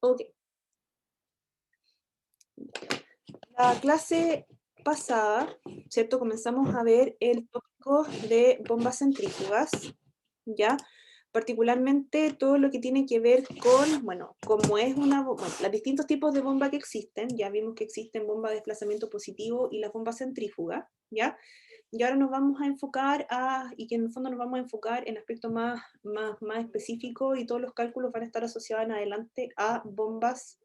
Ok. La clase pasada, ¿cierto? Comenzamos a ver el tópico de bombas centrífugas, ¿ya? Particularmente todo lo que tiene que ver con, bueno, cómo es una bomba, bueno, los distintos tipos de bomba que existen, ya vimos que existen bombas de desplazamiento positivo y las bombas centrífugas, ¿ya? Y ahora nos vamos a enfocar y que en el fondo nos vamos a enfocar en aspectos más específicos, y todos los cálculos van a estar asociados en adelante a bombas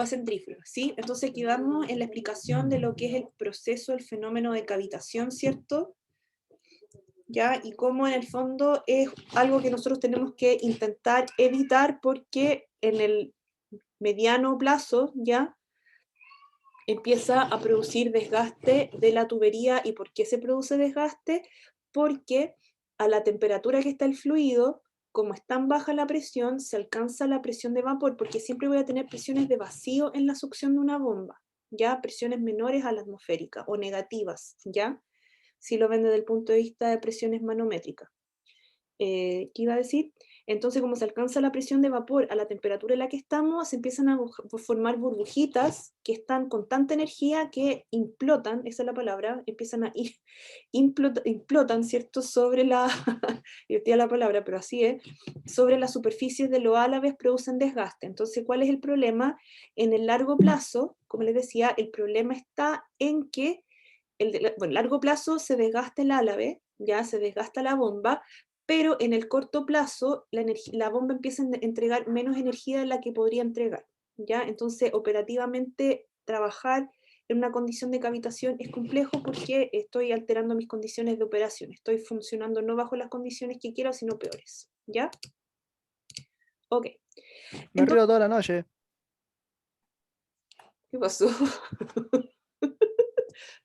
centrífugas, ¿sí? Entonces aquí vamos en la explicación de lo que es el proceso, el fenómeno de cavitación, ¿cierto? ¿Ya? Y cómo en el fondo es algo que nosotros tenemos que intentar evitar, porque en el mediano plazo, ¿ya? Empieza a producir desgaste de la tubería. ¿Y por qué se produce desgaste? Porque a la temperatura que está el fluido, como es tan baja la presión, se alcanza la presión de vapor, porque siempre voy a tener presiones de vacío en la succión de una bomba, ¿ya? Presiones menores a la atmosférica o negativas, ¿ya? Si lo ven desde el punto de vista de presiones manométricas. ¿Qué iba a decir? Entonces, como se alcanza la presión de vapor a la temperatura en la que estamos, se empiezan a formar burbujitas que están con tanta energía que implotan, esa es la palabra, empiezan a ir, implotan, ¿cierto? Sobre la, divertida la palabra, pero así es, sobre las superficies de los álabes, producen desgaste. Entonces, ¿cuál es el problema? En el largo plazo, como les decía, el problema está en que bueno, largo plazo se desgasta el álabe, ya se desgasta la bomba, pero en el corto plazo la bomba empieza a entregar menos energía de la que podría entregar, ¿ya? Entonces, operativamente, trabajar en una condición de cavitación es complejo, porque estoy alterando mis condiciones de operación, estoy funcionando no bajo las condiciones que quiero, sino peores, ¿ya? Ok. Me río toda la noche. ¿Qué pasó?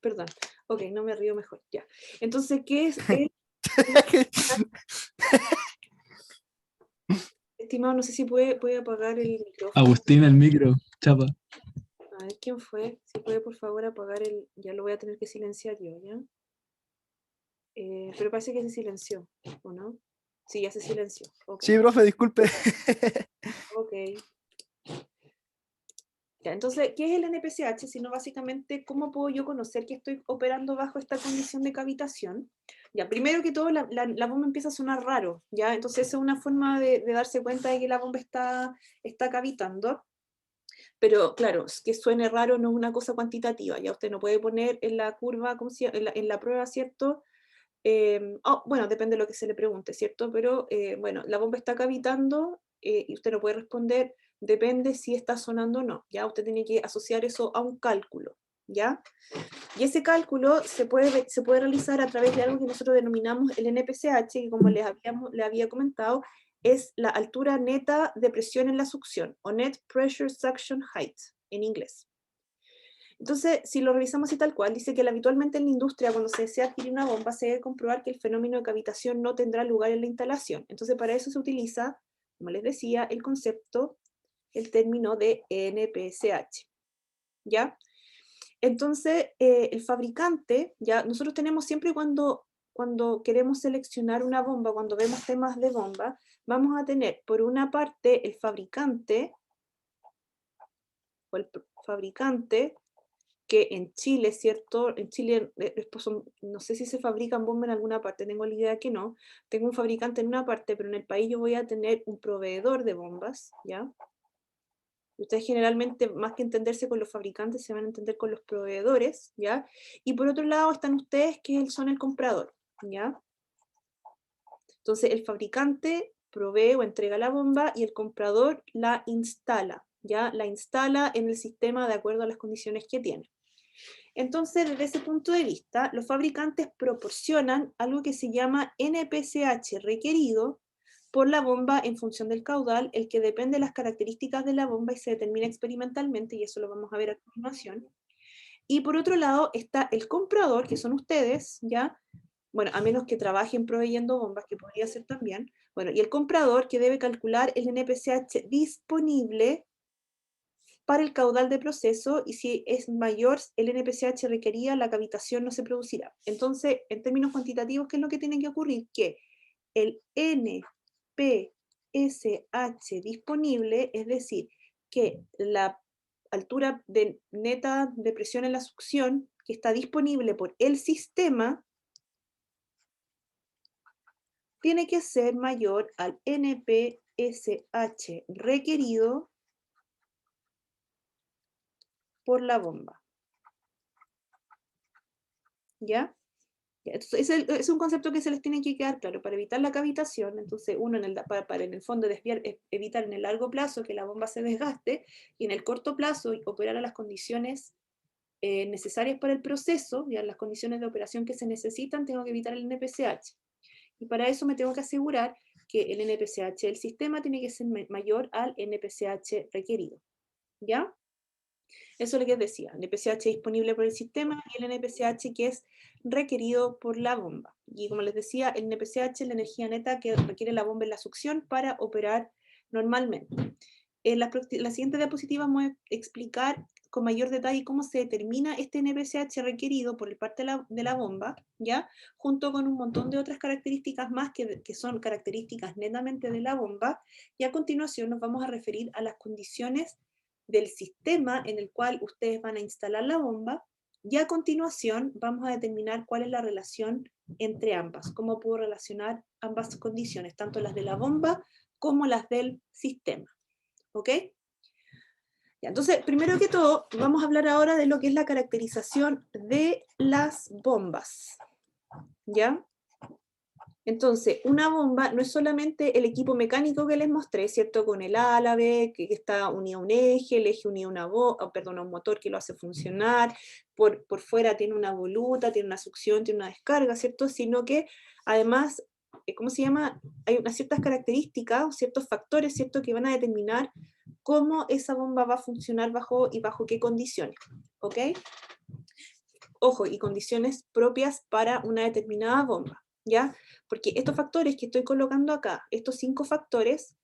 Perdón. Ok, no me río, mejor, ya. Entonces, ¿qué es el... Estimado, no sé si puede apagar el micrófono. Agustín, el micro, chapa. A ver quién fue. Si puede, por favor, apagar el... Ya lo voy a tener que silenciar yo, ¿ya? Pero parece que se silenció, ¿o no? Sí, ya se silenció. Ok. Sí, profe, disculpe. Ok. Ya, entonces, ¿qué es el NPCH? Sino básicamente, ¿cómo puedo yo conocer que estoy operando bajo esta condición de cavitación? Ya, primero que todo, la bomba empieza a sonar raro, ¿ya? Entonces, esa es una forma de darse cuenta de que la bomba está cavitando. Pero claro, que suene raro no es una cosa cuantitativa, ya usted no puede poner en la curva, ¿cómo se llama? En la prueba, ¿cierto? Bueno, depende de lo que se le pregunte, ¿cierto? Pero bueno, la bomba está cavitando, y usted no puede responder, depende si está sonando o no, ¿ya? Usted tiene que asociar eso a un cálculo, ¿ya? Y ese cálculo se puede realizar a través de algo que nosotros denominamos el NPCH, que como les había comentado, es la altura neta de presión en la succión, o Net Pressure Suction Height, en inglés. Entonces, si lo revisamos así tal cual, dice que habitualmente en la industria, cuando se desea adquirir una bomba, se debe comprobar que el fenómeno de cavitación no tendrá lugar en la instalación. Entonces, para eso se utiliza, como les decía, el concepto, el término de NPCH, ¿ya? Entonces, el fabricante, ya nosotros tenemos siempre, cuando queremos seleccionar una bomba, cuando vemos temas de bomba, vamos a tener por una parte el fabricante, o el fabricante, que en Chile, ¿cierto? En Chile, no sé si se fabrican bombas en alguna parte, tengo la idea que no. Tengo un fabricante en una parte, pero en el país yo voy a tener un proveedor de bombas, ¿ya? Ustedes generalmente, más que entenderse con los fabricantes, se van a entender con los proveedores, ¿ya? Y por otro lado están ustedes, que son el comprador, ¿ya? Entonces el fabricante provee o entrega la bomba, y el comprador la instala, ¿ya? La instala en el sistema de acuerdo a las condiciones que tiene. Entonces, desde ese punto de vista, los fabricantes proporcionan algo que se llama NPCH requerido por la bomba en función del caudal, el que depende de las características de la bomba y se determina experimentalmente, y eso lo vamos a ver a continuación. Y por otro lado está el comprador, que son ustedes, ¿ya? Bueno, a menos que trabajen proveyendo bombas, que podría ser también. Bueno, y el comprador, que debe calcular el NPCH disponible para el caudal de proceso, y si es mayor el NPCH requerida, la cavitación no se producirá. Entonces, en términos cuantitativos, ¿qué es lo que tiene que ocurrir? Que el NPCH NPSH disponible, es decir, que la altura neta de presión en la succión que está disponible por el sistema tiene que ser mayor al NPSH requerido por la bomba. ¿Ya? Entonces, es un concepto que se les tiene que quedar claro para evitar la cavitación. Entonces, uno para en el fondo evitar en el largo plazo que la bomba se desgaste y en el corto plazo operar a las condiciones necesarias para el proceso, ya las condiciones de operación que se necesitan, tengo que evitar el NPSH. Y para eso me tengo que asegurar que el NPSH del sistema tiene que ser mayor al NPSH requerido. ¿Ya? Eso es lo que les decía, el NPSH disponible por el sistema y el NPSH que es requerido por la bomba. Y como les decía, el NPSH es la energía neta que requiere la bomba en la succión para operar normalmente. En la siguiente diapositiva vamos a explicar con mayor detalle cómo se determina este NPSH requerido por parte de la bomba, ¿ya? Junto con un montón de otras características más que son características netamente de la bomba, y a continuación nos vamos a referir a las condiciones del sistema en el cual ustedes van a instalar la bomba, y a continuación vamos a determinar cuál es la relación entre ambas, cómo puedo relacionar ambas condiciones, tanto las de la bomba como las del sistema. ¿Ok? Ya, entonces, primero que todo, vamos a hablar ahora de lo que es la caracterización de las bombas. ¿Ya? Entonces, una bomba no es solamente el equipo mecánico que les mostré, ¿cierto? Con el álabe, que está unido a un eje, el eje unido a un motor que lo hace funcionar, por fuera tiene una voluta, tiene una succión, tiene una descarga, ¿cierto? Sino que además, ¿cómo se llama? Hay unas ciertas características, ciertos factores, ¿cierto? Que van a determinar cómo esa bomba va a funcionar bajo qué condiciones, ¿ok? Ojo, y condiciones propias para una determinada bomba, ¿ya? Porque estos factores que estoy colocando acá, estos 5 factores,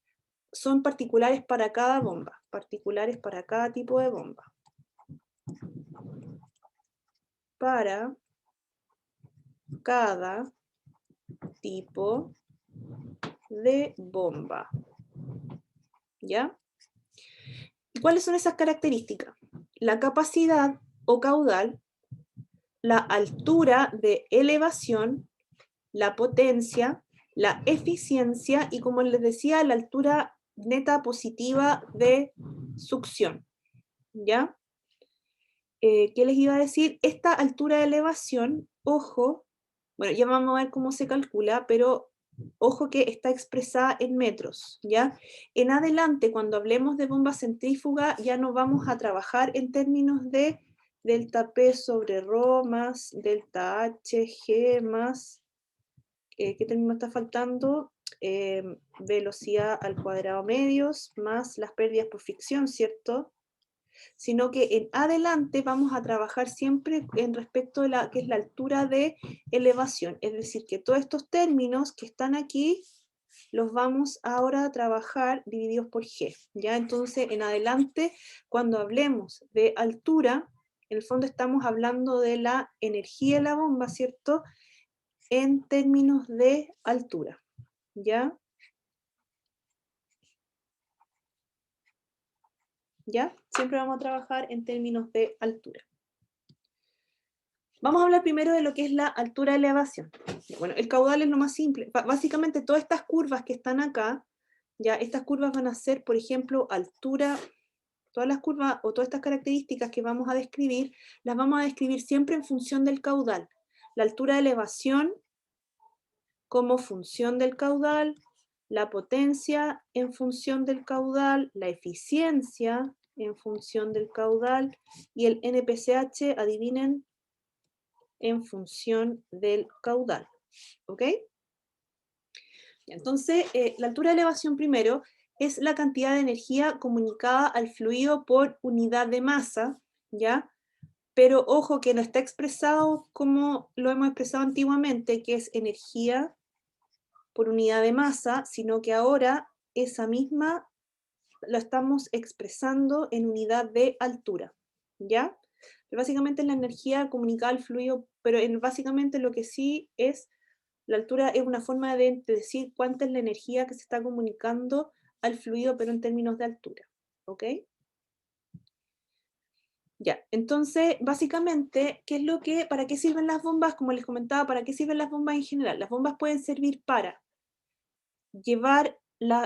son particulares para cada bomba, particulares para cada tipo de bomba. Para cada tipo de bomba, ¿ya? ¿Y cuáles son esas características? La capacidad o caudal, la altura de elevación, la potencia, la eficiencia y, como les decía, la altura neta positiva de succión. ¿Ya? ¿Qué les iba a decir? Esta altura de elevación, ojo, bueno, ya vamos a ver cómo se calcula, pero ojo que está expresada en metros, ¿ya? En adelante, cuando hablemos de bomba centrífuga, ya no vamos a trabajar en términos de delta P sobre ρ más delta H, G más, ¿qué término está faltando? Velocidad al cuadrado medios más las pérdidas por fricción, ¿cierto? Sino que en adelante vamos a trabajar siempre en respecto de que es la altura de elevación. Es decir, que todos estos términos que están aquí los vamos ahora a trabajar divididos por G. ¿Ya? Entonces, en adelante, cuando hablemos de altura, en el fondo estamos hablando de la energía de la bomba, ¿cierto? En términos de altura. ¿Ya? ¿Ya? Siempre vamos a trabajar en términos de altura. Vamos a hablar primero de lo que es la altura de elevación. Bueno, el caudal es lo más simple. Básicamente todas estas curvas que están acá, ya estas curvas van a ser, por ejemplo, altura, todas las curvas o todas estas características que vamos a describir, las vamos a describir siempre en función del caudal. La altura de elevación como función del caudal, la potencia en función del caudal, la eficiencia en función del caudal y el NPSH, adivinen, en función del caudal. ¿Ok? Entonces, la altura de elevación primero es la cantidad de energía comunicada al fluido por unidad de masa, ¿ya? Pero ojo que no está expresado como lo hemos expresado antiguamente, que es energía por unidad de masa, sino que ahora esa misma la estamos expresando en unidad de altura, ¿ya? Pero básicamente es la energía comunicada al fluido, pero básicamente lo que sí es La altura es una forma de decir cuánta es la energía que se está comunicando al fluido, pero en términos de altura. ¿Ok? Ya, entonces, básicamente, ¿para qué sirven las bombas? Como les comentaba, ¿para qué sirven las bombas en general? Las bombas pueden servir para llevar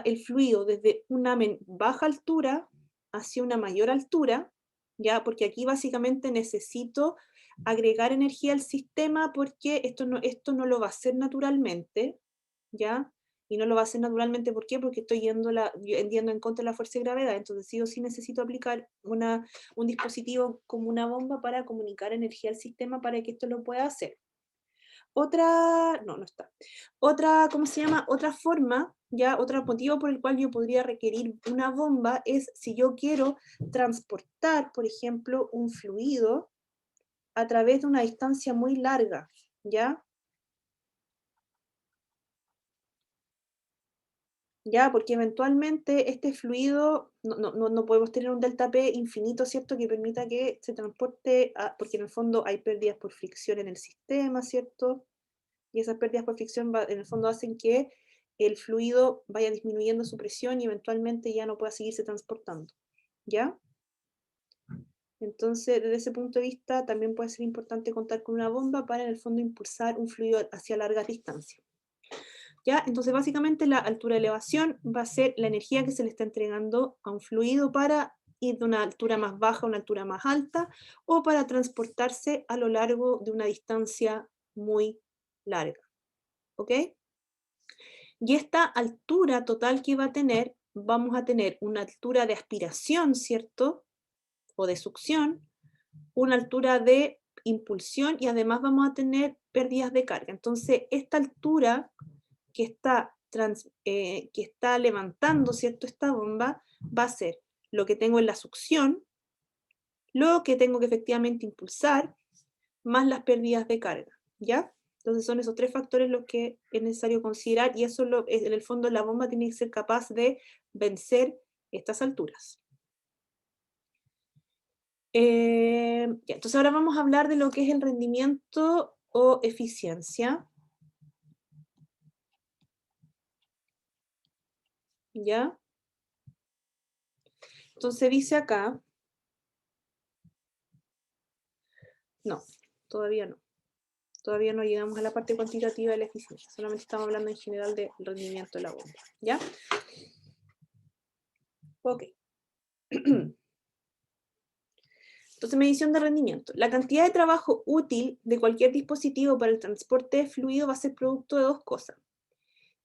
el fluido desde una baja altura hacia una mayor altura, ¿ya? Porque aquí básicamente necesito agregar energía al sistema porque esto no lo va a hacer naturalmente, ¿ya? Y no lo va a hacer naturalmente, ¿por qué? Porque estoy yendo en contra de la fuerza de gravedad, entonces sí o sí necesito aplicar un dispositivo como una bomba para comunicar energía al sistema para que esto lo pueda hacer. No está. ¿Cómo se llama? Otra forma, ya, otro motivo por el cual yo podría requerir una bomba es si yo quiero transportar, por ejemplo, un fluido a través de una distancia muy larga, ¿ya? Ya, porque eventualmente este fluido, no podemos tener un delta P infinito, ¿cierto? Que permita que se transporte, porque en el fondo hay pérdidas por fricción en el sistema, ¿cierto? Y esas pérdidas por fricción en el fondo hacen que el fluido vaya disminuyendo su presión y eventualmente ya no pueda seguirse transportando, ¿ya? Entonces, desde ese punto de vista, también puede ser importante contar con una bomba para, en el fondo, impulsar un fluido hacia largas distancias. ¿Ya? Entonces, básicamente, la altura de elevación va a ser la energía que se le está entregando a un fluido para ir de una altura más baja a una altura más alta o para transportarse a lo largo de una distancia muy larga. ¿Ok? Y esta altura total que va a tener, vamos a tener una altura de aspiración, ¿cierto? O de succión, una altura de impulsión y además vamos a tener pérdidas de carga. Entonces, esta altura que está levantando, ¿cierto? Esta bomba va a ser lo que tengo en la succión, lo que tengo que efectivamente impulsar, más las pérdidas de carga, ¿ya? Entonces son esos tres factores los que es necesario considerar y eso en el fondo la bomba tiene que ser capaz de vencer estas alturas. Ya, entonces ahora vamos a hablar de lo que es el rendimiento o eficiencia. ¿Ya? Entonces dice acá, no, todavía no. Todavía no llegamos a la parte cuantitativa de la eficiencia, solamente estamos hablando en general del rendimiento de la bomba. ¿Ya? Ok. Entonces, medición de rendimiento. La cantidad de trabajo útil de cualquier dispositivo para el transporte de fluido va a ser producto de dos cosas.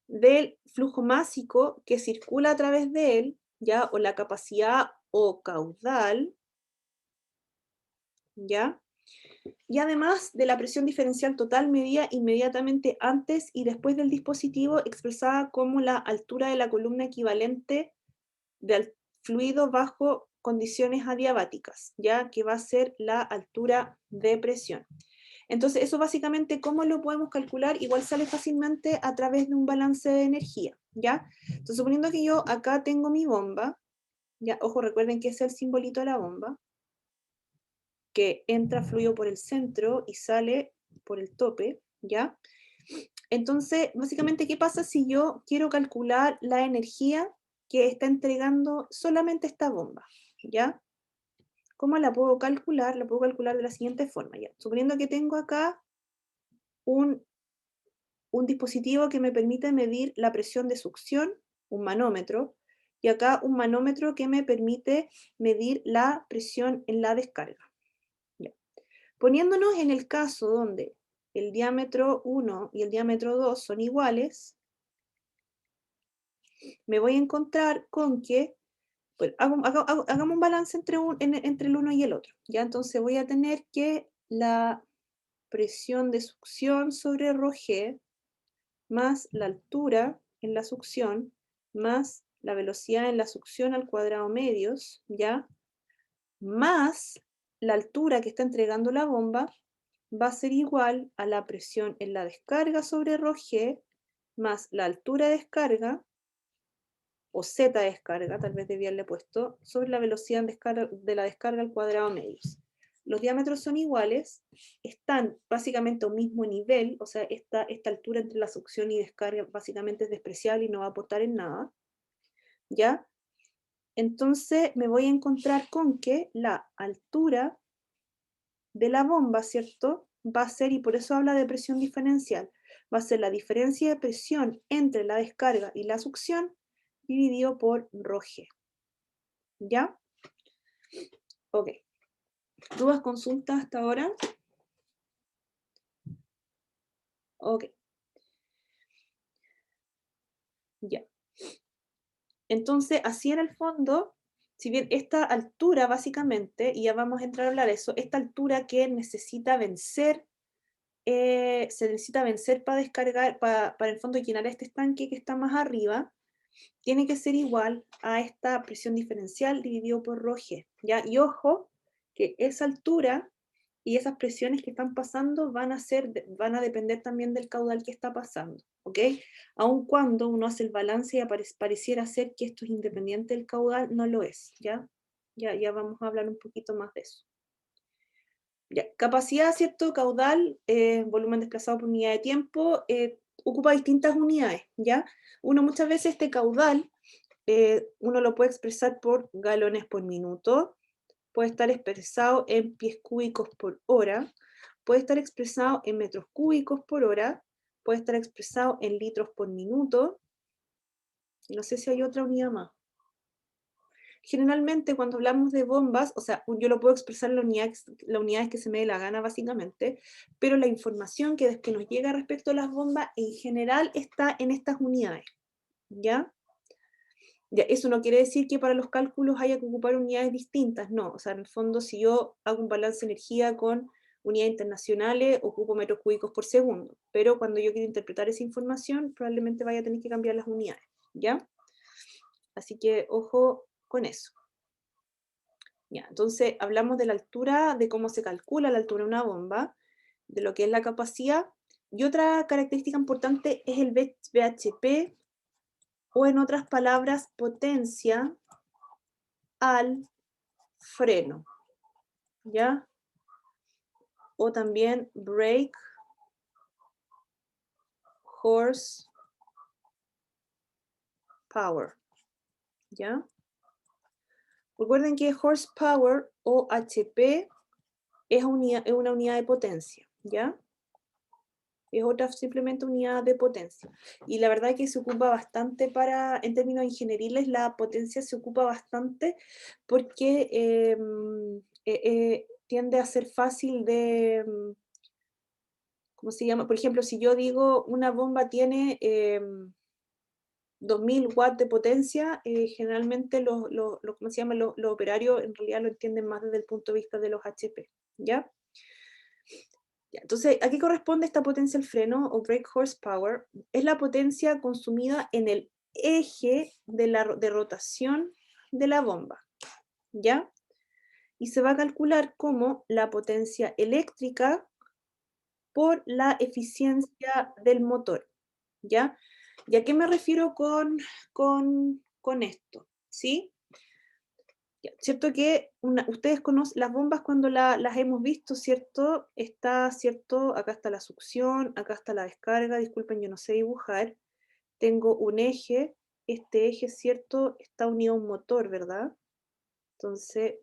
Del flujo másico que circula a través de él, ¿ya? O la capacidad o caudal, ¿ya? Y además de la presión diferencial total medida inmediatamente antes y después del dispositivo, expresada como la altura de la columna equivalente del fluido bajo condiciones adiabáticas, ya que va a ser la altura de presión. Entonces, eso básicamente, ¿cómo lo podemos calcular? Igual sale fácilmente a través de un balance de energía, ¿ya? Entonces, suponiendo que yo acá tengo mi bomba, ya, ojo, recuerden que ese es el simbolito de la bomba, que entra fluido por el centro y sale por el tope, ¿ya? Entonces, básicamente, ¿qué pasa si yo quiero calcular la energía que está entregando solamente esta bomba? ¿Ya? ¿Cómo la puedo calcular? La puedo calcular de la siguiente forma, ¿ya? Suponiendo que tengo acá un, un dispositivo que me permite medir la presión de succión, un manómetro, y acá un manómetro que me permite medir la presión en la descarga. ¿Ya? Poniéndonos en el caso donde el diámetro 1 y el diámetro 2 son iguales, me voy a encontrar con que, pues, hagamos un balance entre el uno y el otro. ¿Ya? Entonces voy a tener que la presión de succión sobre ρg más la altura en la succión más la velocidad en la succión al cuadrado medios, ¿ya? Más la altura que está entregando la bomba, va a ser igual a la presión en la descarga sobre ρg más la altura de descarga, o z de descarga, tal vez debía haberle puesto, sobre la velocidad de la descarga al cuadrado medios. los diámetros son iguales, están básicamente a un mismo nivel, o sea, esta altura entre la succión y descarga básicamente es despreciable y no va a aportar en nada, ¿ya? Entonces me voy a encontrar con que la altura de la bomba, ¿cierto? Va a ser, y por eso habla de presión diferencial, va a ser la diferencia de presión entre la descarga y la succión dividido por ρg, ¿ya? Ok. ¿Dudas, consultas hasta ahora? Ok. Ya. Entonces, así en el fondo, si bien esta altura básicamente, y ya vamos a entrar a hablar de eso, esta altura que necesita vencer, se necesita vencer para descargar, para en el fondo llenar este estanque que está más arriba, tiene que ser igual a esta presión diferencial dividido por ρg, ¿ya? Y ojo, que esa altura y esas presiones que están pasando van a depender también del caudal que está pasando, ¿ok? Aun cuando uno hace el balance y pareciera ser que esto es independiente del caudal, no lo es, ¿ya? Ya vamos a hablar un poquito más de eso. Ya, capacidad, ¿cierto? Caudal, volumen desplazado por unidad de tiempo, ocupa distintas unidades, ¿ya? Uno muchas veces este caudal, uno lo puede expresar por galones por minuto, puede estar expresado en pies cúbicos por hora, puede estar expresado en metros cúbicos por hora, puede estar expresado en litros por minuto, y no sé si hay otra unidad más. Generalmente cuando hablamos de bombas, o sea, yo lo puedo expresar en la unidades que se me dé la gana básicamente, pero la información que nos llega respecto a las bombas en general está en estas unidades, ¿ya? Ya, eso no quiere decir que para los cálculos haya que ocupar unidades distintas, no, o sea, en el fondo si yo hago un balance de energía con unidades internacionales, ocupo metros cúbicos por segundo, pero cuando yo quiero interpretar esa información, probablemente vaya a tener que cambiar las unidades, ¿ya? Así que ojo con eso. Ya, entonces hablamos de la altura, de cómo se calcula la altura de una bomba, de lo que es la capacidad, y otra característica importante es el VHP, o en otras palabras, potencia al freno, ¿ya? O también brake horse power, ¿ya? Recuerden que horsepower o HP es una unidad de potencia, ¿ya? Es otra simplemente unidad de potencia. Y la verdad es que se ocupa bastante en términos ingenieriles, la potencia se ocupa bastante porque tiende a ser fácil de, ¿cómo se llama? Por ejemplo, si yo digo una bomba tiene 2000 watts de potencia, generalmente ¿cómo se llama? Los operarios en realidad lo entienden más desde el punto de vista de los HP, ¿ya? Ya, entonces, ¿a qué corresponde esta potencia al freno o brake horsepower? Es la potencia consumida en el eje de rotación de la bomba, ¿ya? Y se va a calcular como la potencia eléctrica por la eficiencia del motor, ¿ya? ¿Y a qué me refiero con esto? ¿Sí? Ya, ¿cierto que ustedes conocen las bombas cuando las hemos visto, ¿cierto? Está, ¿cierto? Acá está la succión, acá está la descarga, disculpen, yo no sé dibujar. Tengo un eje, este eje, ¿cierto? Está unido a un motor, ¿verdad? Entonces,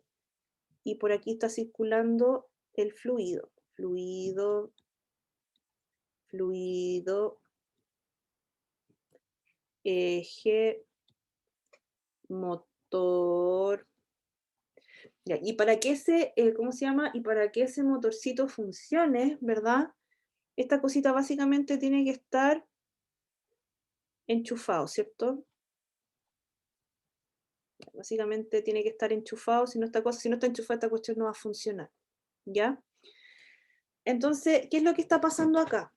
y por aquí está circulando el fluido. Fluido, fluido, eje, motor. Ya, y para que ¿cómo se llama? Y para que ese motorcito funcione, ¿verdad? Esta cosita básicamente tiene que estar enchufado, ¿cierto? Básicamente tiene que estar enchufado, si no está enchufada, esta cuestión no va a funcionar, ¿ya? Entonces, ¿qué es lo que está pasando acá?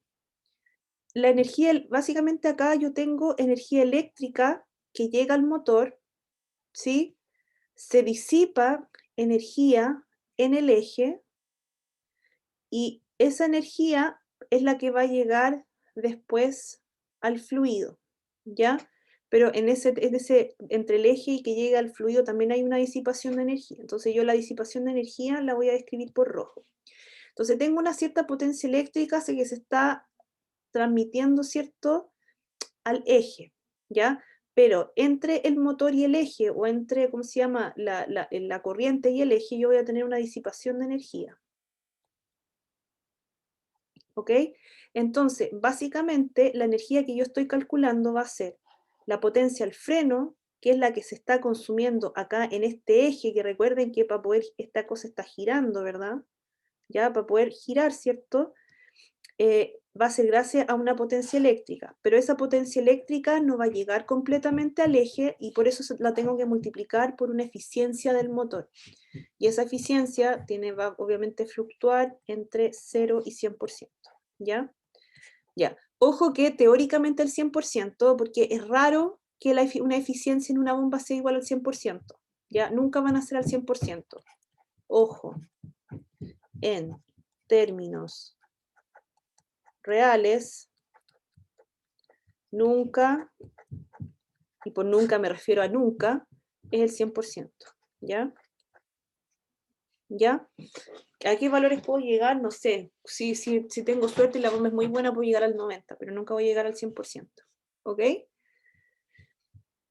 La energía, básicamente acá yo tengo energía eléctrica que llega al motor, ¿sí? Se disipa energía en el eje y esa energía es la que va a llegar después al fluido, ¿ya? pero entre el eje y que llega al fluido también hay una disipación de energía. Entonces yo la disipación de energía la voy a describir por rojo. Entonces tengo una cierta potencia eléctrica que se está transmitiendo, ¿cierto?, al eje, ¿ya? Pero entre el motor y el eje, o entre, ¿cómo se llama?, la corriente y el eje, yo voy a tener una disipación de energía. ¿Ok? Entonces, básicamente, la energía que yo estoy calculando va a ser la potencia al freno, que es la que se está consumiendo acá en este eje, que recuerden que para poder, esta cosa está girando, ¿verdad? Ya, para poder girar, ¿cierto? Va a ser gracias a una potencia eléctrica, pero esa potencia eléctrica no va a llegar completamente al eje y por eso la tengo que multiplicar por una eficiencia del motor. Y esa eficiencia va obviamente a fluctuar entre 0 y 100%, ¿ya? Ya. Ojo que teóricamente el 100%, porque es raro que una eficiencia en una bomba sea igual al 100%, ¿ya? Nunca van a ser al 100%. Ojo, en términos reales, nunca, y por nunca me refiero a nunca, es el 100%, ¿ya? ¿Ya? ¿A qué valores puedo llegar? No sé. Si tengo suerte y la bomba es muy buena, puedo llegar al 90%, pero nunca voy a llegar al 100%. ¿Ok?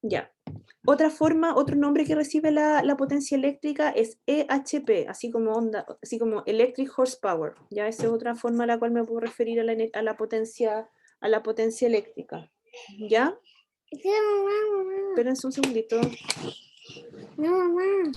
Ya. Otra forma, otro nombre que recibe la potencia eléctrica es EHP, así como Electric Horsepower. Ya, esa es otra forma a la cual me puedo referir a la potencia eléctrica. ¿Ya? Espérense un segundito. No, mamá.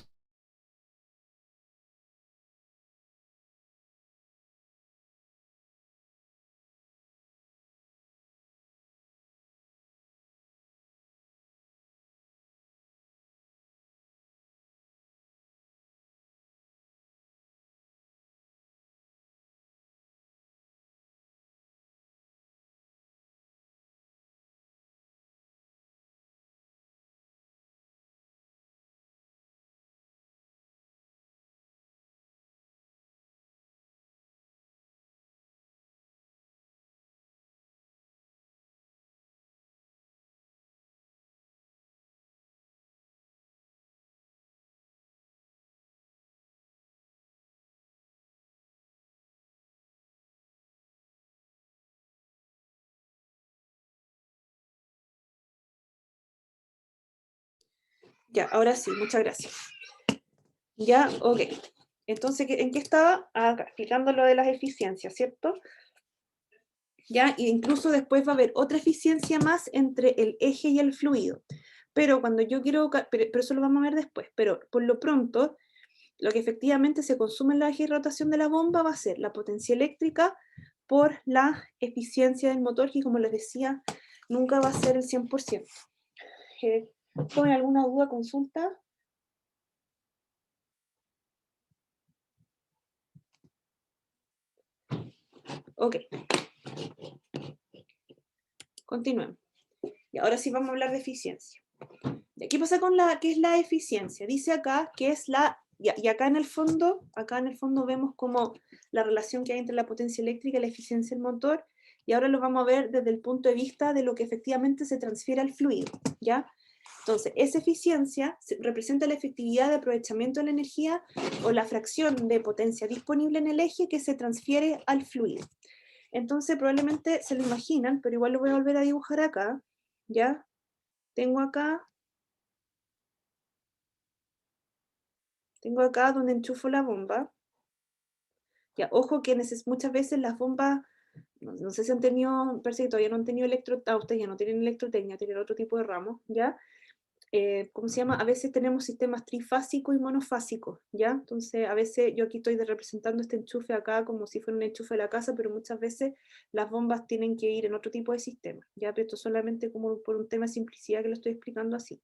Ya, ahora sí, muchas gracias. Ya, ok. Entonces, ¿en qué estaba? Acá, explicando lo de las eficiencias, ¿cierto? Ya, e incluso después va a haber otra eficiencia más entre el eje y el fluido. Pero cuando yo quiero, pero eso lo vamos a ver después, pero por lo pronto, lo que efectivamente se consume en la eje de rotación de la bomba va a ser la potencia eléctrica por la eficiencia del motor, que como les decía, nunca va a ser el 100%. ¿Con alguna duda, consulta? Ok. Continuemos. Y ahora sí vamos a hablar de eficiencia. ¿Qué pasa con qué es la eficiencia? Dice acá que es y acá en el fondo vemos como la relación que hay entre la potencia eléctrica y la eficiencia del motor, y ahora lo vamos a ver desde el punto de vista de lo que efectivamente se transfiere al fluido, ¿ya? Entonces, esa eficiencia representa la efectividad de aprovechamiento de la energía o la fracción de potencia disponible en el eje que se transfiere al fluido. Entonces, probablemente se lo imaginan, pero igual lo voy a volver a dibujar acá, ¿ya? Tengo acá donde enchufo la bomba. Ya, ojo que muchas veces las bombas, no sé si han tenido, parece que todavía no han tenido ustedes ya no tienen electrotecnia, tienen otro tipo de ramos, ¿ya? ¿Cómo se llama? A veces tenemos sistemas trifásicos y monofásicos, ¿ya? Entonces, a veces yo aquí estoy representando este enchufe acá como si fuera un enchufe de la casa, pero muchas veces las bombas tienen que ir en otro tipo de sistema, ¿ya? Pero esto solamente como por un tema de simplicidad que lo estoy explicando así.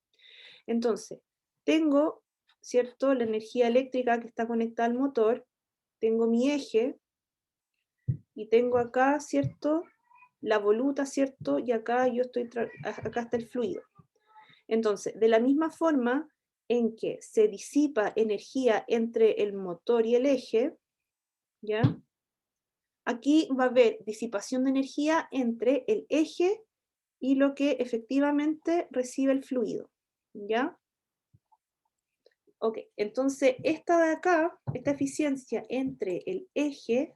Entonces, tengo, ¿cierto?, la energía eléctrica que está conectada al motor, tengo mi eje, y tengo acá, ¿cierto?, la voluta, ¿cierto?, y acá acá está el fluido. Entonces, de la misma forma en que se disipa energía entre el motor y el eje, ¿ya? Aquí va a haber disipación de energía entre el eje y lo que efectivamente recibe el fluido, ¿ya? Ok, entonces esta de acá, esta eficiencia entre el eje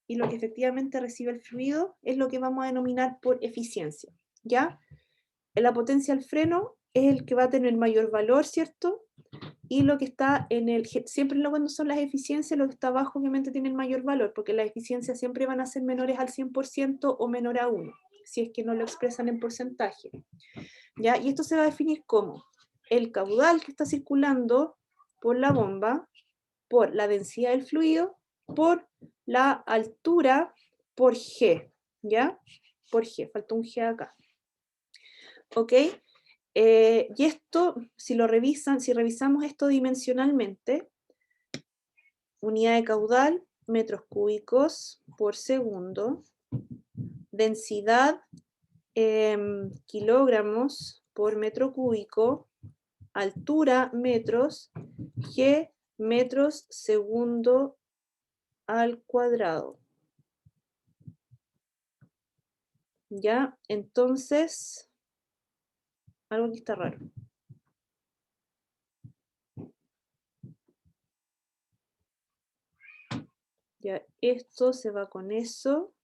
y lo que efectivamente recibe el fluido, es lo que vamos a denominar por eficiencia, ¿ya? La potencia al freno es el que va a tener mayor valor, ¿cierto? Y lo que está en el, siempre cuando son las eficiencias, lo que está abajo obviamente tiene el mayor valor, porque las eficiencias siempre van a ser menores al 100% o menor a 1, si es que no lo expresan en porcentaje, ¿ya? Y esto se va a definir como el caudal que está circulando por la bomba, por la densidad del fluido, por la altura, por G, ¿ya? Por G, falta un G acá. ¿Ok? Y esto, si lo revisan, si revisamos esto dimensionalmente, unidad de caudal, metros cúbicos por segundo, densidad, kilogramos por metro cúbico, altura, metros, G, metros segundo al cuadrado. ¿Ya? Entonces, algo aquí está raro. Ya, esto se va con eso.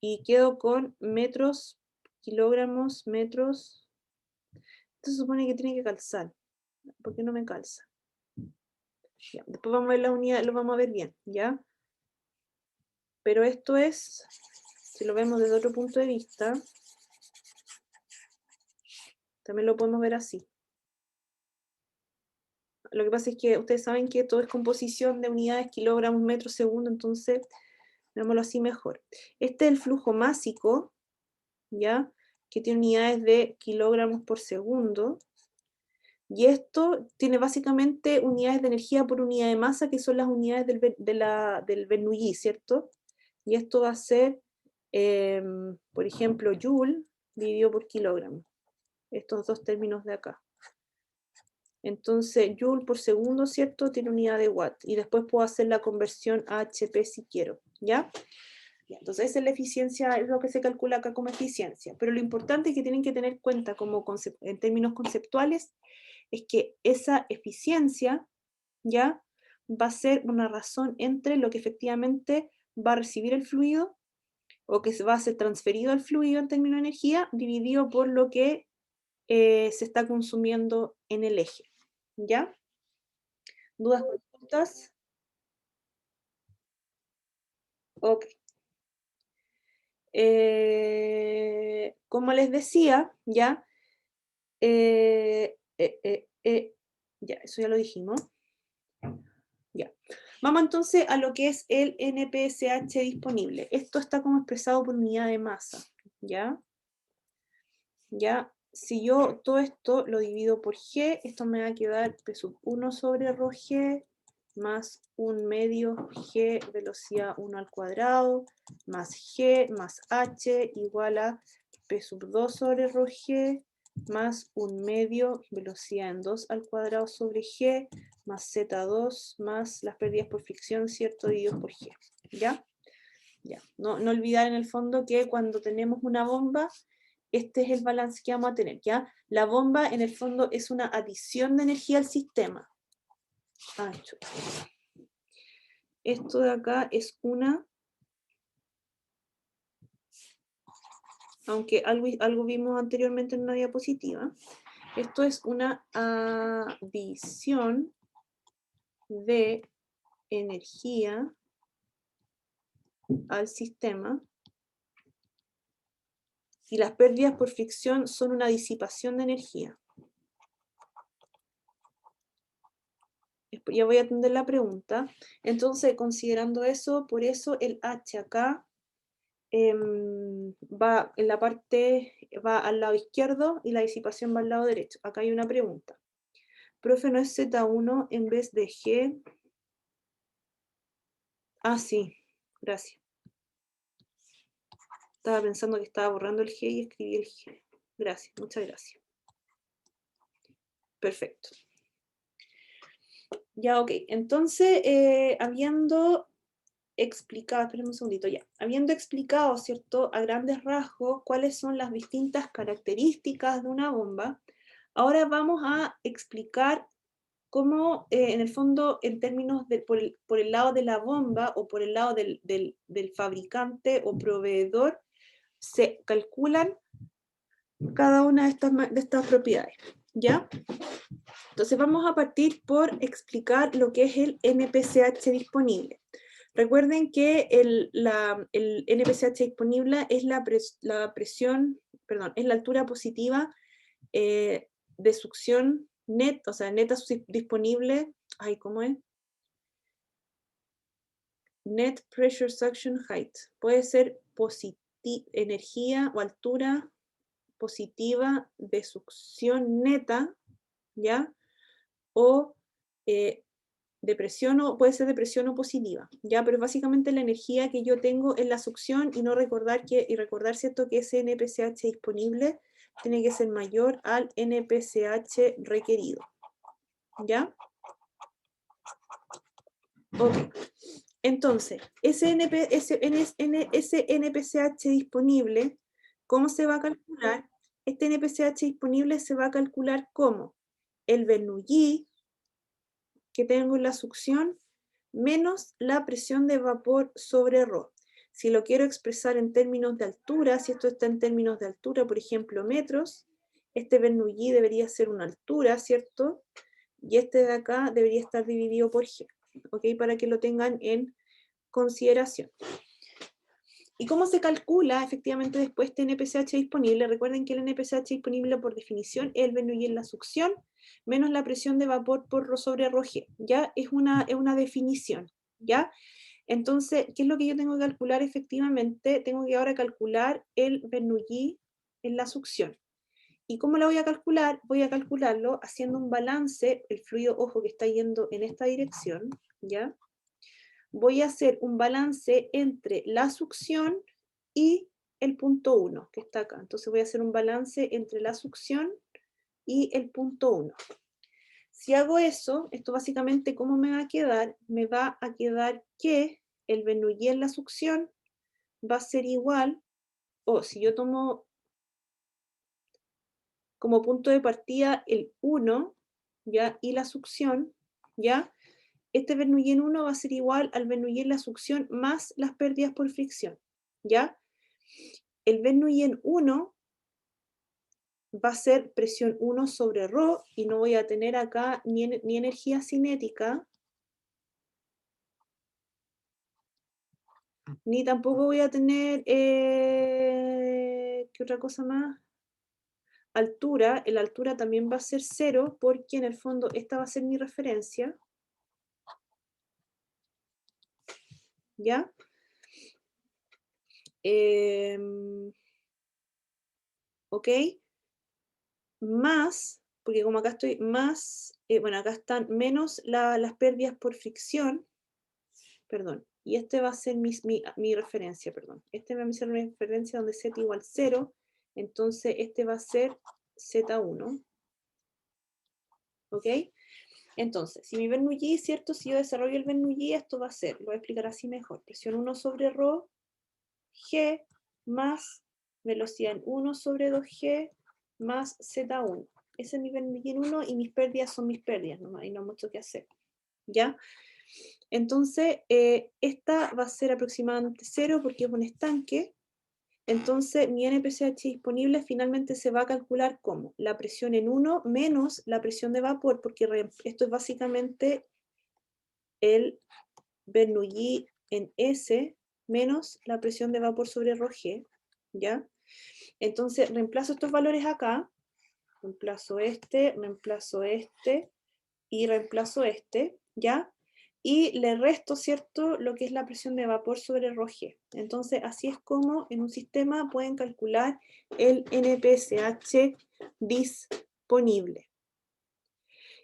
Y quedo con metros, kilogramos, metros. Esto se supone que tiene que calzar. ¿Por qué no me calza? Ya, después vamos a ver la unidad, lo vamos a ver bien, ¿ya? Pero esto es, si lo vemos desde otro punto de vista, también lo podemos ver así. Lo que pasa es que ustedes saben que todo es composición de unidades, kilogramos, metros, segundo, entonces veámoslo así mejor. Este es el flujo másico, ¿ya? Que tiene unidades de kilogramos por segundo. Y esto tiene básicamente unidades de energía por unidad de masa, que son las unidades del Bernoulli, ¿cierto? Y esto va a ser, por ejemplo, joule dividido por kilogramo. Estos dos términos de acá. Entonces, joule por segundo, ¿cierto? Tiene unidad de watt. Y después puedo hacer la conversión a HP si quiero, ¿ya? Entonces, esa es la eficiencia, es lo que se calcula acá como eficiencia. Pero lo importante que tienen que tener en cuenta como en términos conceptuales es que esa eficiencia, ¿ya? Va a ser una razón entre lo que efectivamente va a recibir el fluido o que se va a ser transferido al fluido en términos de energía, dividido por lo que se está consumiendo en el eje, ¿ya? ¿Dudas, consultas? Ok. Como les decía, ¿ya? Ya, eso ya lo dijimos. Ya. Vamos entonces a lo que es el NPSH disponible. Esto está como expresado por unidad de masa, ¿ya? Ya, si yo todo esto lo divido por G, esto me va a quedar P sub 1 sobre rho G más 1 medio G velocidad 1 al cuadrado más G más H igual a P sub 2 sobre rho G más 1 medio velocidad en 2 al cuadrado sobre G más Z2 más las pérdidas por fricción, ¿cierto? Dividido por G, ¿ya? Ya. No olvidar en el fondo que cuando tenemos una bomba, este es el balance que vamos a tener, ¿ya? La bomba en el fondo es una adición de energía al sistema. Esto de acá es una, aunque algo vimos anteriormente en una diapositiva, esto es una adición de energía al sistema y las pérdidas por fricción son una disipación de energía. Ya voy a atender la pregunta. Entonces, considerando eso, por eso el H acá va en la parte, va al lado izquierdo y la disipación va al lado derecho. Acá hay una pregunta. Profe, ¿no es Z1 en vez de G? Ah, sí, gracias. Estaba pensando que estaba borrando el G y escribí el G. Gracias, muchas gracias. Perfecto. Ya, ok. Entonces, habiendo explicado, espérenme un segundito ya, habiendo explicado, ¿cierto?, a grandes rasgos cuáles son las distintas características de una bomba, ahora vamos a explicar cómo, en el fondo, en términos de, por el lado de la bomba o por el lado del fabricante o proveedor, se calculan cada una de estas propiedades, ¿ya? Entonces vamos a partir por explicar lo que es el NPCH disponible. Recuerden que el NPCH disponible es la presión, perdón, es la altura positiva de succión net, o sea, neta disponible, ay, ¿cómo es? Net pressure suction height. Puede ser energía o altura positiva de succión neta, ¿ya? O de presión, o puede ser de presión o positiva, ¿ya? Pero básicamente la energía que yo tengo en la succión y recordar, ¿cierto?, que ese NPCH disponible tiene que ser mayor al NPCH requerido, ¿ya? Ok. Entonces, ese NPCH disponible, ¿cómo se va a calcular? Este NPCH disponible se va a calcular como el Bernoulli que tengo en la succión menos la presión de vapor sobre ρ. Si lo quiero expresar en términos de altura, si esto está en términos de altura, por ejemplo, metros, este Bernoulli debería ser una altura, ¿cierto? Y este de acá debería estar dividido por G, ¿ok? Para que lo tengan en consideración. ¿Y cómo se calcula efectivamente después este NPCH disponible? Recuerden que el NPCH disponible por definición es el Bernoulli en la succión menos la presión de vapor por ρ sobre ρg, ¿ya? Es una definición, ¿ya? Entonces, ¿qué es lo que yo tengo que calcular efectivamente? Tengo que ahora calcular el Bernoulli en la succión. ¿Y cómo lo voy a calcular? Voy a calcularlo haciendo un balance, el fluido, ojo, que está yendo en esta dirección, ¿ya? Voy a hacer un balance entre la succión y el punto 1, que está acá. Entonces voy a hacer un balance entre la succión y el punto 1. Si hago eso, esto básicamente, ¿cómo me va a quedar? Me va a quedar que el Bernoulli en la succión va a ser igual, o si yo tomo como punto de partida el 1, ¿ya? Y la succión, ¿ya? Este Bernoulli en 1 va a ser igual al Bernoulli en la succión más las pérdidas por fricción, ¿ya? El Bernoulli en 1 va a ser presión 1 sobre ρ, y no voy a tener acá ni energía cinética, ni tampoco voy a tener, ¿qué otra cosa más? Altura. La altura también va a ser 0, porque en el fondo esta va a ser mi referencia, ¿ya? ¿Ok? Más, porque como acá estoy, más, bueno, acá están menos las pérdidas por fricción, perdón, y este va a ser mi referencia, perdón. Este va a ser mi referencia donde z igual 0, entonces este va a ser z1, ¿ok? Entonces, si mi Bernoulli, ¿cierto? Si yo desarrollo el Bernoulli, esto va a ser, lo voy a explicar así mejor, presión 1 sobre ρ, g, más velocidad en 1 sobre 2g, más z1. Ese es mi Bernoulli en 1 y mis pérdidas son mis pérdidas, no hay mucho que hacer, ¿ya? Entonces, esta va a ser aproximadamente 0 porque es un estanque. Entonces, mi NPCH disponible finalmente se va a calcular como la presión en 1 menos la presión de vapor, porque esto es básicamente el Bernoulli en S menos la presión de vapor sobre ρg, ¿ya? Entonces, reemplazo estos valores acá, reemplazo este y reemplazo este, ¿ya? Y le resto, ¿cierto?, lo que es la presión de vapor sobre ρg. Entonces, así es como en un sistema pueden calcular el NPCH disponible.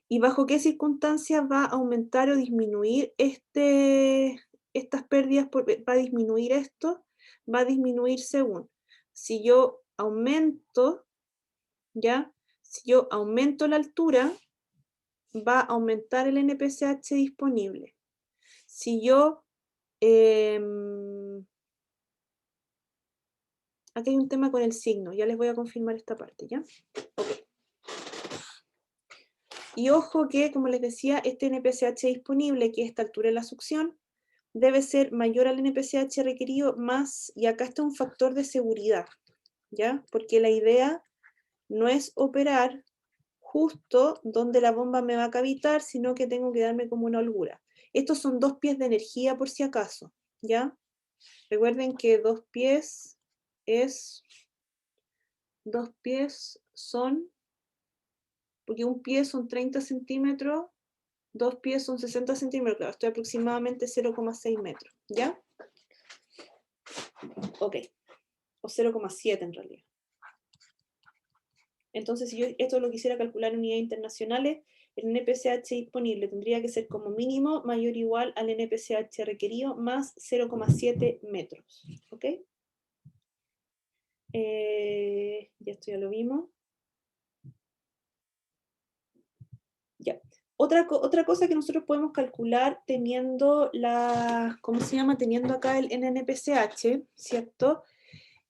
¿Y bajo qué circunstancias va a aumentar o disminuir estas pérdidas? ¿Va a disminuir esto? Va a disminuir según. Si yo aumento, ¿ya? Si yo aumento la altura, va a aumentar el NPCH disponible. Si yo Aquí hay un tema con el signo, ya les voy a confirmar esta parte, ¿ya? Ok. Y ojo que, como les decía, este NPCH disponible, que es esta altura de la succión, debe ser mayor al NPCH requerido más, y acá está un factor de seguridad, ¿ya? Porque la idea no es operar justo donde la bomba me va a cavitar, sino que tengo que darme como una holgura. Estos son 2 pies de energía por si acaso, ¿ya? Recuerden que 2 pies son, porque un pie son 30 centímetros, 2 pies son 60 centímetros, claro, estoy aproximadamente 0,6 metros, ¿ya? Ok, o 0,7 en realidad. Entonces, si yo esto lo quisiera calcular en unidades internacionales, el NPCH disponible tendría que ser como mínimo mayor o igual al NPCH requerido más 0,7 metros, ¿ok? Ya esto ya lo vimos. Ya. Otra cosa que nosotros podemos calcular teniendo ¿cómo se llama? Teniendo acá el NPCH, ¿cierto?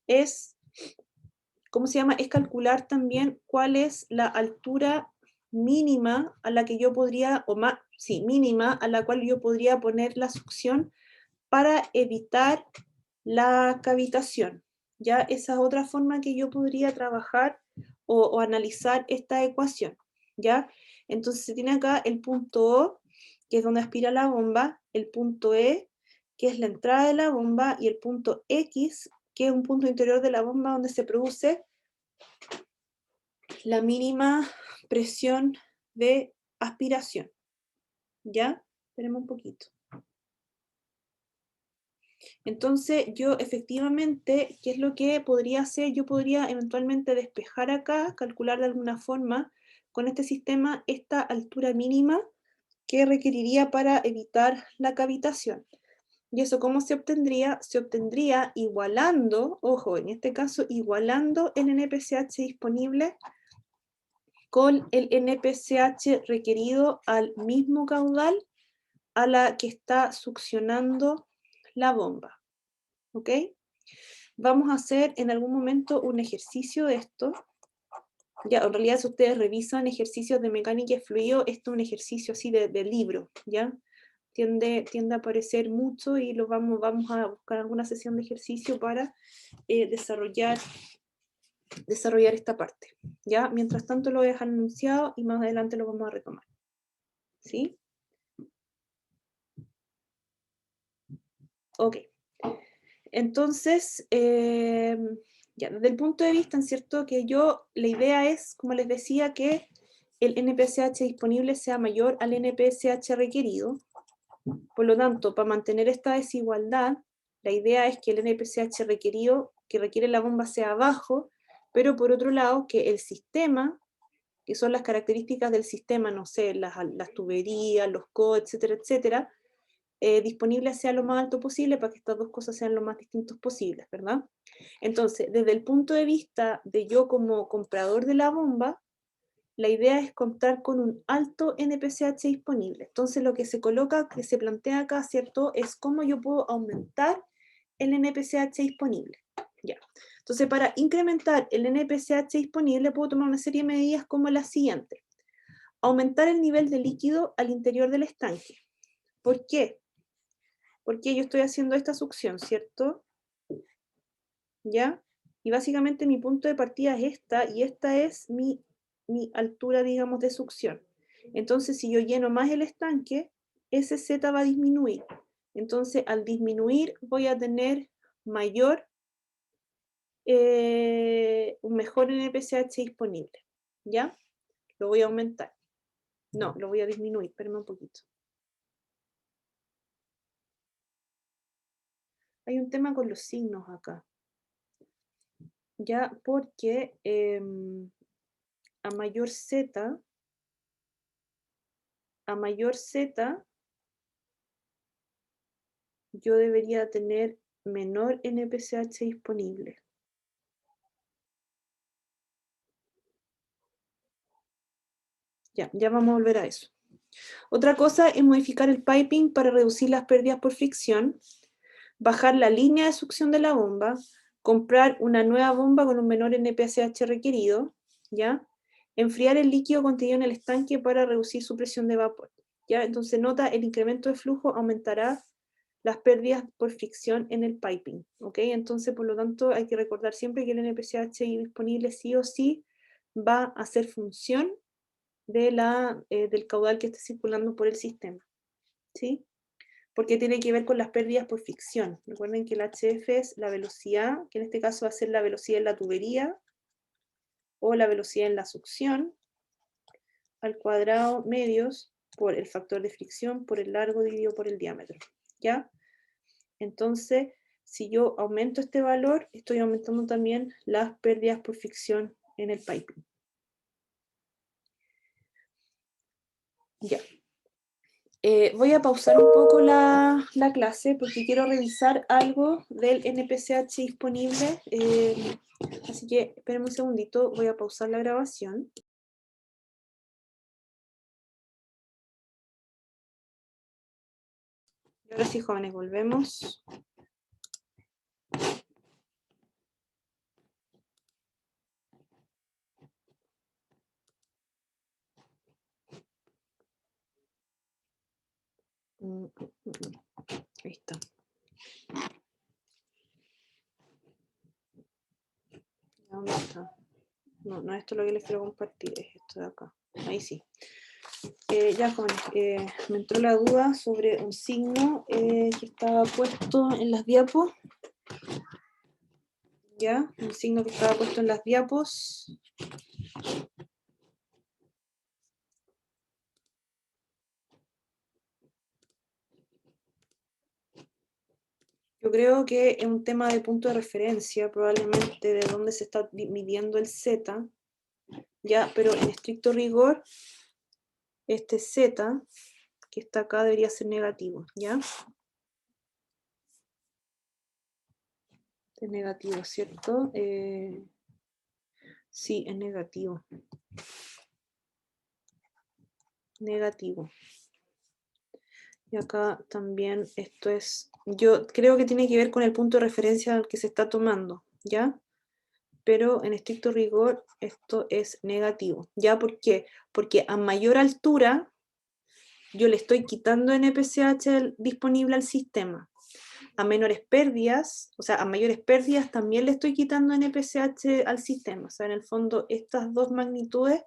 Es, ¿cómo se llama? Es calcular también cuál es la altura mínima a la que yo podría, o más, sí, mínima a la cual yo podría poner la succión para evitar la cavitación. Ya esa es otra forma que yo podría trabajar o analizar esta ecuación, ¿ya? Entonces se tiene acá el punto O, que es donde aspira la bomba, el punto E, que es la entrada de la bomba, y el punto X, que es un punto interior de la bomba donde se produce la mínima presión de aspiración, ¿ya? Esperemos un poquito. Entonces, yo efectivamente, ¿qué es lo que podría hacer? Yo podría eventualmente despejar acá, calcular de alguna forma con este sistema esta altura mínima que requeriría para evitar la cavitación. ¿Y eso cómo se obtendría? Se obtendría igualando, ojo, en este caso, igualando el NPCH disponible con el NPCH requerido al mismo caudal a la que está succionando la bomba. ¿Ok? Vamos a hacer en algún momento un ejercicio de esto. Ya, en realidad, si ustedes revisan ejercicios de mecánica y fluido, esto es un ejercicio así de libro, ¿ya? Tiende a aparecer mucho y vamos a buscar alguna sesión de ejercicio para desarrollar esta parte, ¿ya? Mientras tanto lo voy a dejar anunciado y más adelante lo vamos a retomar, ¿sí? Ok. Entonces, ya, desde el punto de vista, ¿cierto? Que la idea es, como les decía, que el NPCH disponible sea mayor al NPCH requerido. Por lo tanto, para mantener esta desigualdad, la idea es que el NPCH requerido, que requiere la bomba, sea bajo, pero por otro lado, que el sistema, que son las características del sistema, no sé, las tuberías, los codos, etcétera, etcétera, disponible sea lo más alto posible para que estas dos cosas sean lo más distintos posibles, ¿verdad? Entonces, desde el punto de vista de yo como comprador de la bomba, la idea es contar con un alto NPCH disponible. Entonces, lo que se coloca, que se plantea acá, ¿cierto? Es cómo yo puedo aumentar el NPCH disponible. Ya. Entonces, para incrementar el NPCH disponible, puedo tomar una serie de medidas como la siguiente. Aumentar el nivel de líquido al interior del estanque. ¿Por qué? Porque yo estoy haciendo esta succión, ¿cierto? ¿Ya? Y básicamente mi punto de partida es esta, y esta es mi altura, digamos, de succión. Entonces, si yo lleno más el estanque, ese Z va a disminuir. Entonces, al disminuir, voy a tener un mejor NPCH disponible. ¿Ya? Lo voy a aumentar. No, lo voy a disminuir, espérame un poquito. Hay un tema con los signos acá. Ya, porque a mayor Z, yo debería tener menor NPCH disponible. Ya vamos a volver a eso. Otra cosa es modificar el piping para reducir las pérdidas por fricción. bajar la línea de succión de la bomba, comprar una nueva bomba con un menor NPSH requerido, ¿ya? Enfriar el líquido contenido en el estanque para reducir su presión de vapor, ¿ya? Entonces nota, el incremento de flujo aumentará las pérdidas por fricción en el piping, ¿ok? Entonces, por lo tanto, hay que recordar siempre que el NPSH disponible sí o sí va a hacer función de del caudal que esté circulando por el sistema, ¿sí? Porque tiene que ver con las pérdidas por fricción. Recuerden que el HF es la velocidad, que en este caso va a ser la velocidad en la tubería, o la velocidad en la succión, al cuadrado medios por el factor de fricción por el largo dividido por el diámetro, ¿ya? Entonces, si yo aumento este valor, estoy aumentando también las pérdidas por fricción en el piping. Ya. Voy a pausar un poco la clase porque quiero revisar algo del NPCH disponible. Así que espérenme un segundito, voy a pausar la grabación. Y ahora sí, jóvenes, volvemos. Ahí está. ¿Dónde está? No, no es esto lo que les quiero compartir, es esto de acá. Ahí sí. Ya, jóvenes, me entró la duda sobre un signo que estaba puesto en las diapos. Ya, un signo que estaba puesto en las diapos. Yo creo que es un tema de punto de referencia, probablemente de dónde se está midiendo el Z, ya, pero en estricto rigor, este Z que está acá debería ser negativo, ¿ya? Es negativo, ¿cierto? Sí, es negativo. Negativo. Y acá también esto es, yo creo que tiene que ver con el punto de referencia al que se está tomando, ¿ya? Pero en estricto rigor esto es negativo, ¿ya? ¿Por qué? Porque a mayor altura yo le estoy quitando NPCH disponible al sistema. A menores pérdidas, o sea, a mayores pérdidas también le estoy quitando NPCH al sistema. O sea, en el fondo estas dos magnitudes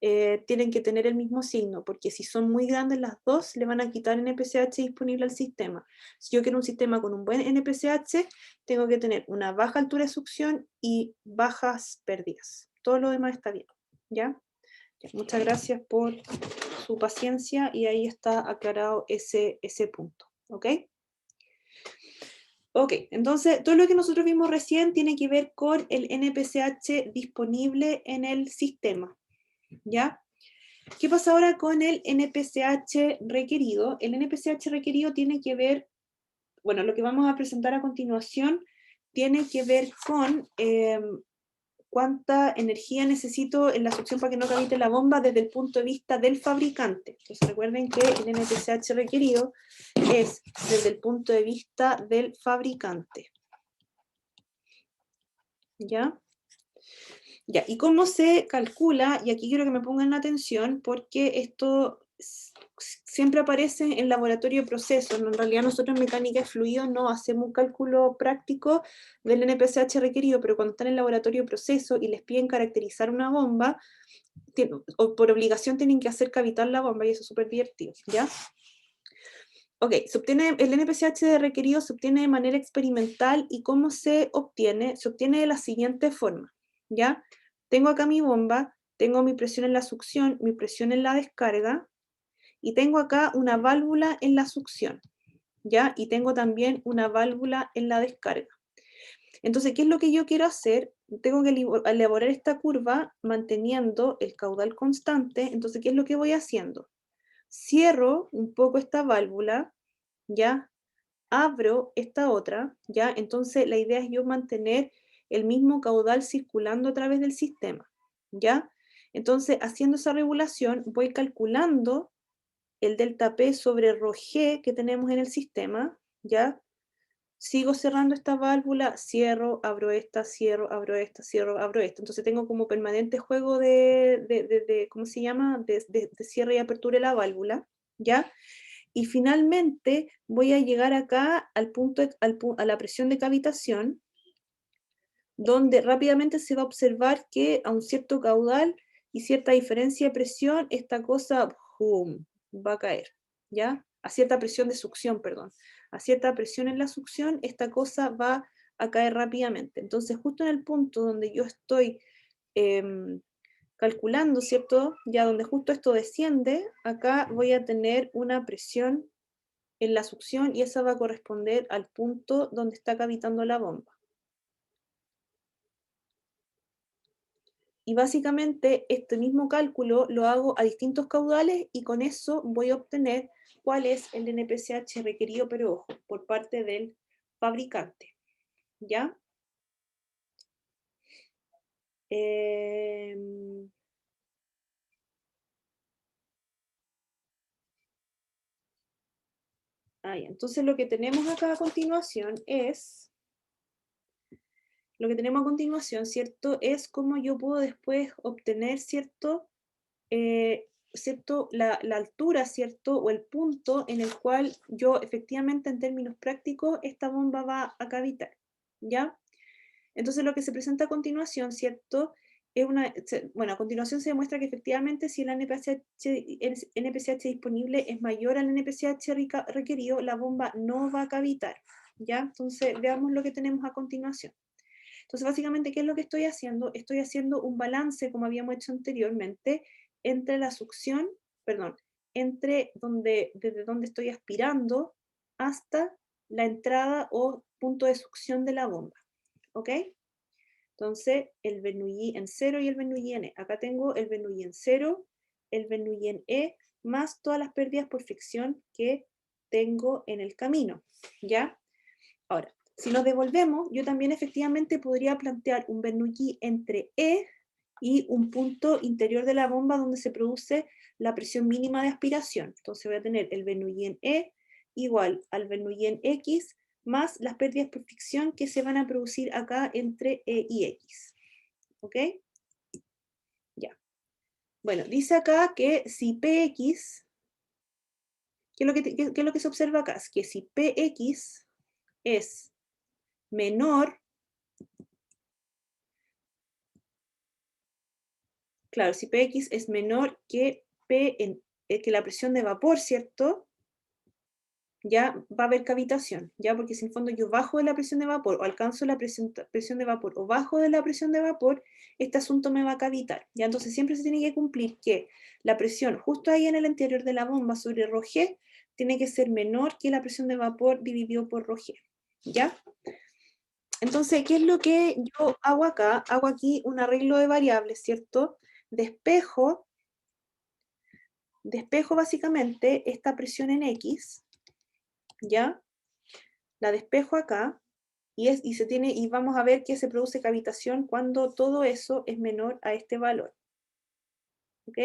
tienen que tener el mismo signo, porque si son muy grandes las dos, le van a quitar NPCH disponible al sistema. Si yo quiero un sistema con un buen NPCH, tengo que tener una baja altura de succión y bajas pérdidas. Todo lo demás está bien, ¿ya? Muchas gracias por su paciencia y ahí está aclarado ese punto, ¿ok? Ok, entonces todo lo que nosotros vimos recién tiene que ver con el NPCH disponible en el sistema, ¿ya? ¿Qué pasa ahora con el NPCH requerido? El NPCH requerido tiene que ver, bueno, lo que vamos a presentar a continuación tiene que ver con cuánta energía necesito en la succión para que no cavite la bomba desde el punto de vista del fabricante. Entonces recuerden que el NPCH requerido es desde el punto de vista del fabricante. ¿Ya? Ya, ¿y cómo se calcula? Y aquí quiero que me pongan atención porque esto siempre aparece en laboratorio de procesos. En realidad nosotros en mecánica de fluidos no hacemos un cálculo práctico del NPCH requerido, pero cuando están en laboratorio de procesos y les piden caracterizar una bomba, o por obligación tienen que hacer cavitar la bomba y eso es súper divertido, ¿ya? Ok, el NPCH requerido se obtiene de manera experimental y ¿cómo se obtiene? Se obtiene de la siguiente forma, ¿ya? Tengo acá mi bomba, tengo mi presión en la succión, mi presión en la descarga, y tengo acá una válvula en la succión, ¿ya? Y tengo también una válvula en la descarga. Entonces, ¿qué es lo que yo quiero hacer? Tengo que elaborar esta curva manteniendo el caudal constante. Entonces, ¿qué es lo que voy haciendo? Cierro un poco esta válvula, ¿ya? Abro esta otra, ¿ya? Entonces, la idea es yo mantener el mismo caudal circulando a través del sistema, ¿ya? Entonces, haciendo esa regulación, voy calculando el delta P sobre ρg que tenemos en el sistema, ¿ya? sigo cerrando esta válvula, cierro, abro esta, cierro, abro esta, cierro, abro esta. Entonces tengo como permanente juego de ¿cómo se llama? De cierre y apertura de la válvula, ¿ya? Y finalmente voy a llegar acá al punto, a la presión de cavitación, donde rápidamente se va a observar que a un cierto caudal y cierta diferencia de presión, esta cosa ¡pum!, va a caer, ¿ya? A cierta presión de succión, perdón. A cierta presión en la succión, esta cosa va a caer rápidamente. Entonces, justo en el punto donde yo estoy calculando, ¿cierto? Ya donde justo esto desciende, acá voy a tener una presión en la succión y esa va a corresponder al punto donde está cavitando la bomba. Y básicamente este mismo cálculo lo hago a distintos caudales y con eso voy a obtener cuál es el NPCH requerido, pero ojo, por parte del fabricante. ¿Ya? Entonces lo que tenemos acá a continuación es, ¿cierto? Es cómo yo puedo después obtener, ¿cierto? ¿Cierto? La altura, ¿cierto? O el punto en el cual yo efectivamente en términos prácticos esta bomba va a cavitar, ¿ya? Entonces lo que se presenta a continuación, ¿cierto? Bueno, a continuación se demuestra que efectivamente si el NPCH disponible es mayor al NPCH requerido, la bomba no va a cavitar, ¿ya? Entonces veamos lo que tenemos a continuación. Entonces básicamente, ¿qué es lo que estoy haciendo? Estoy haciendo un balance, como habíamos hecho anteriormente, entre la succión, perdón, desde donde estoy aspirando hasta la entrada o punto de succión de la bomba. ¿Ok? Entonces, el Bernoulli en 0 y el Bernoulli en E. Acá tengo el Bernoulli en 0, el Bernoulli en E, más todas las pérdidas por fricción que tengo en el camino. ¿Ya? Ahora, si nos devolvemos, yo también efectivamente podría plantear un Bernoulli entre E y un punto interior de la bomba donde se produce la presión mínima de aspiración. Entonces voy a tener el Bernoulli en E igual al Bernoulli en X más las pérdidas por fricción que se van a producir acá entre E y X. ¿Ok? Ya. Bueno, dice acá que si PX, ¿qué es lo que se observa acá? Es que si PX es menor, claro, si Px es menor que que la presión de vapor, ¿cierto? Ya va a haber cavitación, ¿ya? Porque si en fondo yo bajo de la presión de vapor o alcanzo la presión de vapor o bajo de la presión de vapor, este asunto me va a cavitar, ¿ya? Entonces siempre se tiene que cumplir que la presión justo ahí en el interior de la bomba sobre ρg tiene que ser menor que la presión de vapor dividido por ρg, ¿ya? Entonces, ¿qué es lo que yo hago acá? Hago aquí un arreglo de variables, ¿cierto? Despejo básicamente esta presión en X, ¿ya? La despejo acá y vamos a ver que se produce cavitación cuando todo eso es menor a este valor. ¿Ok?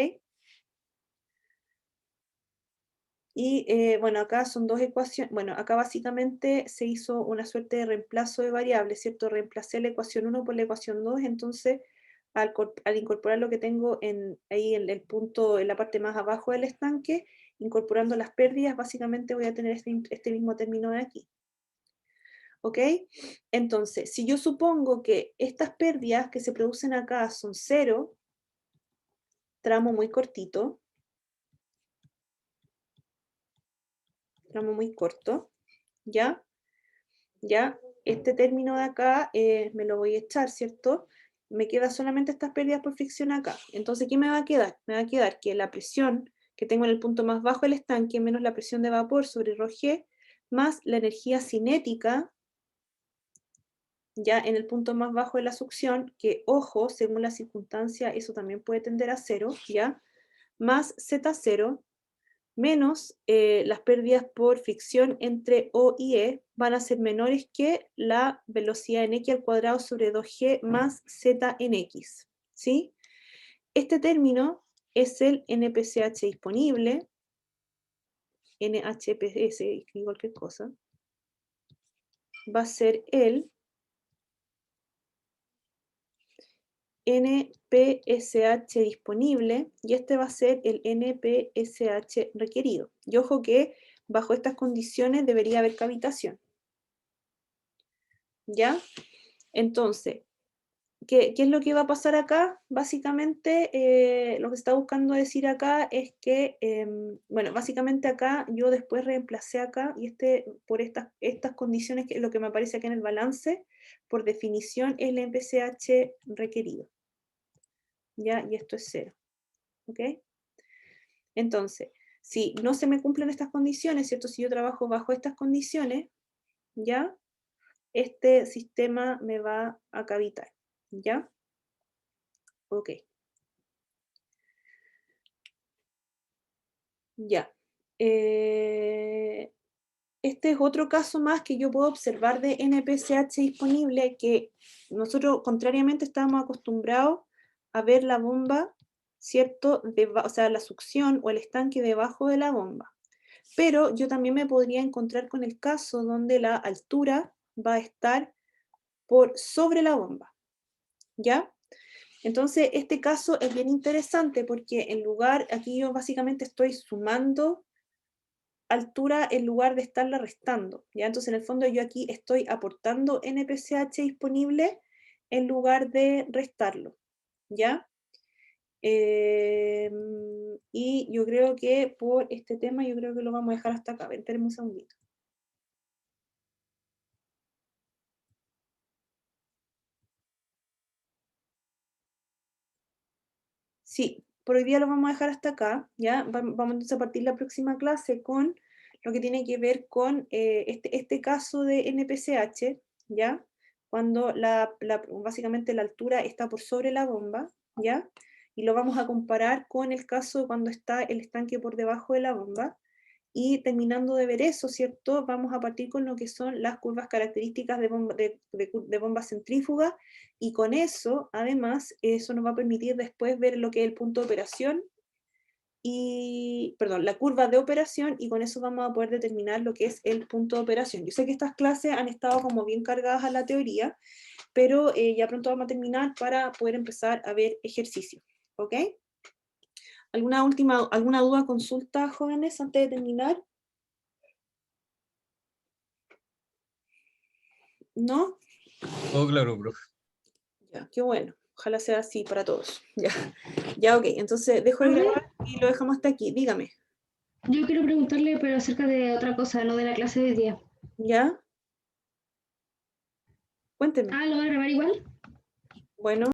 Y bueno, acá son dos ecuaciones. Bueno, acá básicamente se hizo una suerte de reemplazo de variables, ¿cierto? Reemplacé la ecuación 1 por la ecuación 2, entonces al incorporar lo que tengo ahí en el punto, en la parte más abajo del estanque, incorporando las pérdidas, básicamente voy a tener este mismo término de aquí. ¿Ok? Entonces, si yo supongo que estas pérdidas que se producen acá son 0, tramo muy cortito, tramo muy corto, ¿ya? ¿Ya? Este término de acá me lo voy a echar, ¿cierto? Me quedan solamente estas pérdidas por fricción acá. Entonces, ¿qué me va a quedar? Me va a quedar que la presión que tengo en el punto más bajo del estanque menos la presión de vapor sobre ρg más la energía cinética ya en el punto más bajo de la succión, que ojo, según la circunstancia, eso también puede tender a 0, ¿ya? Más Z0 menos las pérdidas por fricción entre O y E van a ser menores que la velocidad en X al cuadrado sobre 2G más Z en X, ¿sí? Este término es el NPCH disponible, NHPS, escribí cualquier cosa, va a ser el NPSH disponible y este va a ser el NPSH requerido. Y ojo que bajo estas condiciones debería haber cavitación. ¿Ya? Entonces, ¿qué es lo que va a pasar acá? Básicamente, lo que está buscando decir acá es que, bueno, básicamente acá yo después reemplacé acá, y por estas condiciones, que es lo que me aparece acá en el balance, por definición es el NPSH requerido. ¿Ya? Y esto es 0. ¿Ok? Entonces, si no se me cumplen estas condiciones, ¿cierto? Si yo trabajo bajo estas condiciones, ¿ya? Este sistema me va a cavitar, ¿ya? Ok. Ya. Este es otro caso más que yo puedo observar de NPSH disponible, que nosotros contrariamente estábamos acostumbrados a ver la bomba, ¿cierto? O sea, la succión o el estanque debajo de la bomba. Pero yo también me podría encontrar con el caso donde la altura va a estar por sobre la bomba, ¿ya? Entonces, este caso es bien interesante porque en lugar, aquí yo básicamente estoy sumando altura en lugar de estarla restando, ¿ya? Entonces, en el fondo yo aquí estoy aportando NPSH disponible en lugar de restarlo, ¿ya? Y yo creo que por este tema, yo creo que lo vamos a dejar hasta acá. Espérenme un segundito. Sí, por hoy día lo vamos a dejar hasta acá, ¿ya? Vamos entonces a partir la próxima clase con lo que tiene que ver con este caso de NPSH, ¿ya? Cuando básicamente la altura está por sobre la bomba, ¿ya? Y lo vamos a comparar con el caso cuando está el estanque por debajo de la bomba. Y terminando de ver eso, ¿cierto? Vamos a partir con lo que son las curvas características de bomba centrífuga, y con eso, además, eso nos va a permitir después ver lo que es el punto de operación, perdón, la curva de operación, y con eso vamos a poder determinar lo que es el punto de operación. Yo sé que estas clases han estado como bien cargadas a la teoría, pero ya pronto vamos a terminar para poder empezar a ver ejercicios, ¿ok? ¿Alguna duda, consulta, jóvenes, antes de terminar? ¿No? Todo claro, profe. Ya, qué bueno. Ojalá sea así para todos. Ya, ya, ok. Entonces dejo de Profe, grabar y lo dejamos hasta aquí. Dígame. yo quiero preguntarle, pero acerca de otra cosa, no de la clase de hoy día. ¿Ya? Cuénteme. ¿Lo va a grabar igual? Bueno.